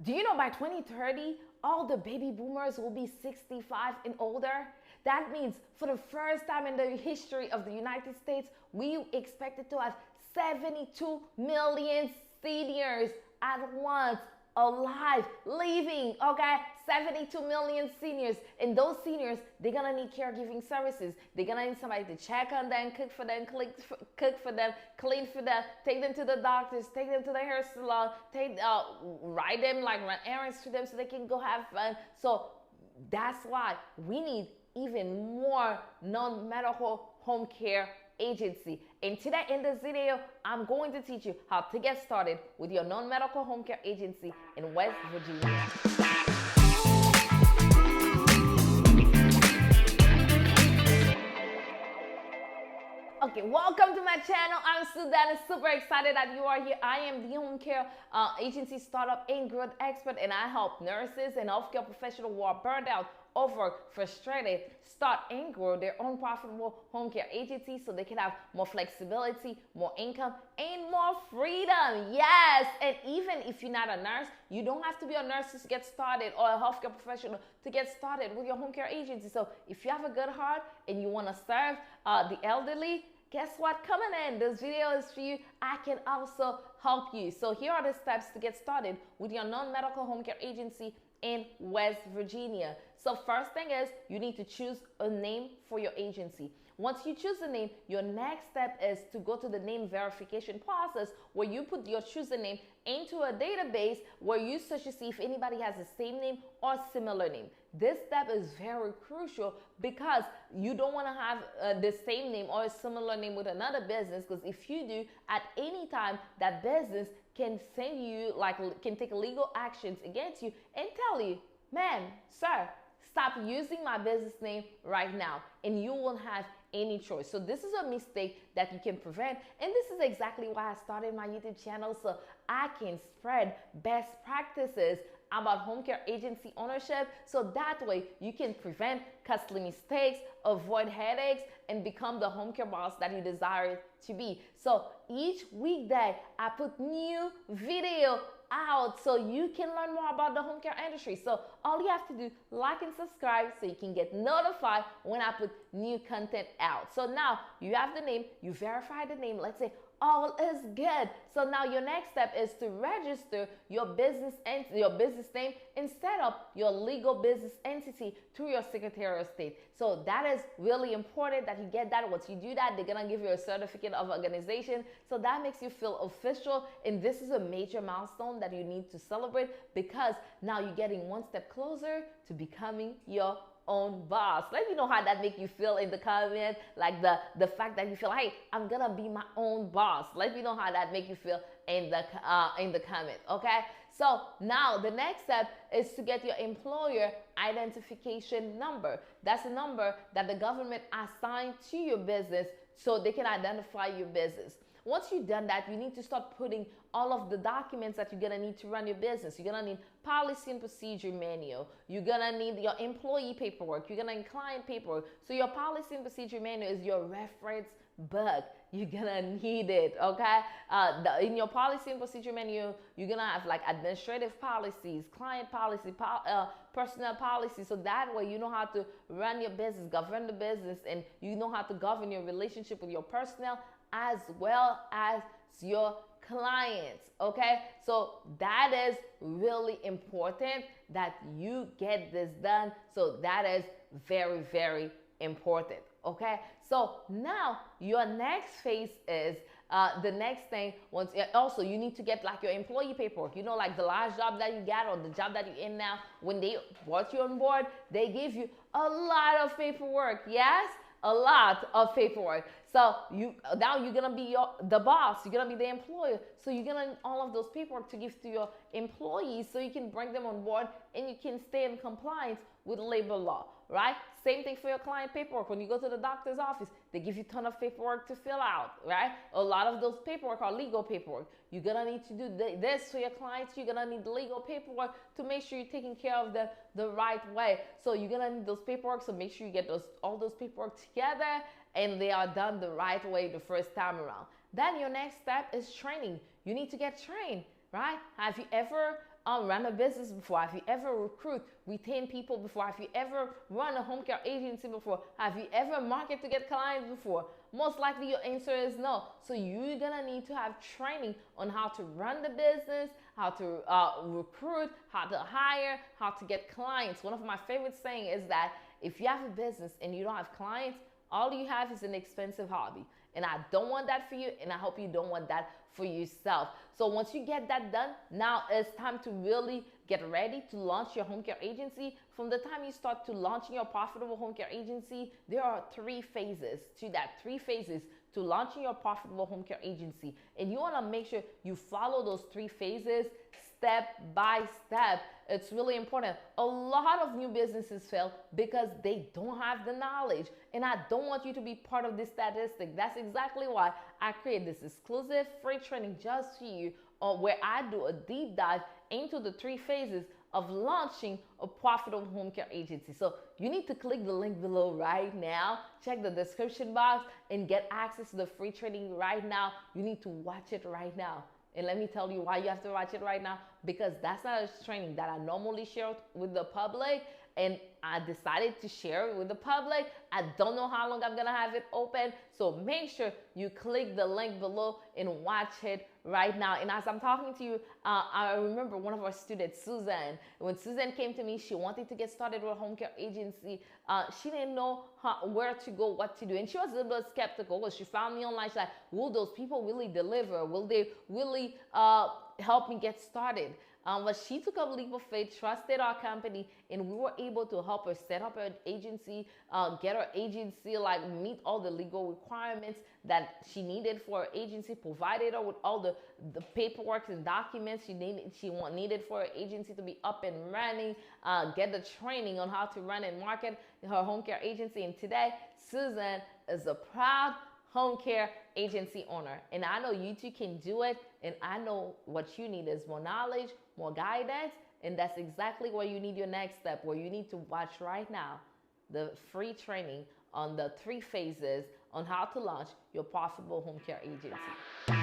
Do you know by 2030, all the baby boomers will be 65 and older? That means for the first time in the history of the United States, we expected to have 72 million seniors at once alive, living, okay? 72 million seniors. And those seniors, they're gonna need caregiving services. They're gonna need somebody to check on them, cook for them, clean for them, take them to the doctors, take them to the hair salon, ride them, like run errands for them so they can go have fun. So that's why we need even more non-medical home care agency. And today in this video, I'm going to teach you how to get started with your non-medical home care agency in West Virginia. Okay, welcome to my channel. I'm Denis, super excited that you are here. I am the home care agency startup and growth expert, and I help nurses and healthcare professionals who are burned out, over frustrated, start and grow their own profitable home care agency so they can have more flexibility, more income, and more freedom. Yes, and even if you're not a nurse, you don't have to be a nurse to get started or a healthcare professional to get started with your home care agency. So if you have a good heart and you want to serve the elderly, guess what? Coming in, this video is for you. I can also help you. So here are the steps to get started with your non-medical home care agency in West Virginia. So first thing is you need to choose a name for your agency. Once you choose a name, your next step is to go to the name verification process where you put your chosen name into a database where you search to see if anybody has the same name or similar name. This step is very crucial because you don't want to have the same name or a similar name with another business, because if you do, at any time that business can send you, can take legal actions against you and tell you, ma'am, sir, stop using my business name right now, and you won't have any choice. So this is a mistake that you can prevent, and this is exactly why I started my YouTube channel, so I can spread best practices about home care agency ownership, so that way you can prevent costly mistakes, avoid headaches, and become the home care boss that you desire to be. So each weekday I put new video out so you can learn more about the home care industry. So all you have to do, like and subscribe so you can get notified when I put new content out. So now you have the name, you verify the name, let's say all is good. So now your next step is to register your business name and set up your legal business entity through your Secretary of State. So that is really important that you get that. Once you do that, they're gonna give you a certificate of organization. So that makes you feel official, and this is a major milestone that you need to celebrate because now you're getting one step closer to becoming your own boss. Let me know how that make you feel in the comment, like the fact that you feel, hey, I'm gonna be my own boss. Let me know how that make you feel in the comment, okay? So now the next step is to get your employer identification number. That's a number that the government assigned to your business so they can identify your business. Once you've done that, you need to start putting all of the documents that you're gonna need to run your business. You're gonna need policy and procedure manual. You're gonna need your employee paperwork. You're gonna need client paperwork. So your policy and procedure manual is your reference book. You're gonna need it, okay? In your policy and procedure manual, you're gonna have like administrative policies, client policy, personnel policy. So that way you know how to run your business, govern the business, and you know how to govern your relationship with your personnel as well as your clients, okay? So that is really important that you get this done. So that is very, very important, okay? So now your next phase is the next thing. Also, you need to get like your employee paperwork. You know, like the last job that you got or the job that you're in now, when they brought you on board, they give you a lot of paperwork, yes? A lot of paperwork. So now you're gonna be the boss, you're gonna be the employer. So you're gonna need all of those paperwork to give to your employees so you can bring them on board and you can stay in compliance with labor law, right? Same thing for your client paperwork. When you go to the doctor's office, they give you a ton of paperwork to fill out, right? A lot of those paperwork are legal paperwork. You're gonna need to do this for your clients. You're gonna need legal paperwork to make sure you're taking care of them the right way. So you're gonna need those paperwork. So make sure you get all those paperwork together and they are done the right way the first time around. Then your next step is training. You need to get trained, right? Have you ever run a business before? Have you ever recruit, retain people before? Have you ever run a home care agency before? Have you ever marketed to get clients before? Most likely your answer is no. So you're gonna need to have training on how to run the business, how to recruit, how to hire, how to get clients. One of my favorite saying is that if you have a business and you don't have clients, all you have is an expensive hobby. And I don't want that for you, and I hope you don't want that for yourself. So once you get that done, now it's time to really get ready to launch your home care agency. From the time you start to launching your profitable home care agency, there are 3 phases to that. 3 phases to launching your profitable home care agency. And you want to make sure you follow those 3 phases step by step. It's really important. A lot of new businesses fail because they don't have the knowledge. And I don't want you to be part of this statistic. That's exactly why I create this exclusive free training just for you, where I do a deep dive into the 3 phases of launching a profitable home care agency. So you need to click the link below right now, check the description box, and get access to the free training right now. You need to watch it right now. And let me tell you why you have to watch it right now, because that's not a training that I normally share with the public, and I decided to share it with the public. I don't know how long I'm gonna have it open, so make sure you click the link below and watch it right now. And as I'm talking to you, I remember one of our students, Suzanne. When Suzanne came to me, she wanted to get started with a home care agency. She didn't know where to go, what to do, and she was a little bit skeptical because she found me online. She's like, will those people really deliver? Will they really help me get started? But she took a leap of faith, trusted our company, and we were able to help her set up her agency, get her agency, like meet all the legal requirements that she needed for her agency, provided her with all the paperwork and documents she needed for her agency to be up and running, get the training on how to run and market her home care agency. And today, Susan is a proud home care agency owner. And I know you too can do it. And I know what you need is more knowledge, more guidance. And that's exactly where you need your next step, where you need to watch right now the free training on the 3 phases on how to launch your profitable home care agency.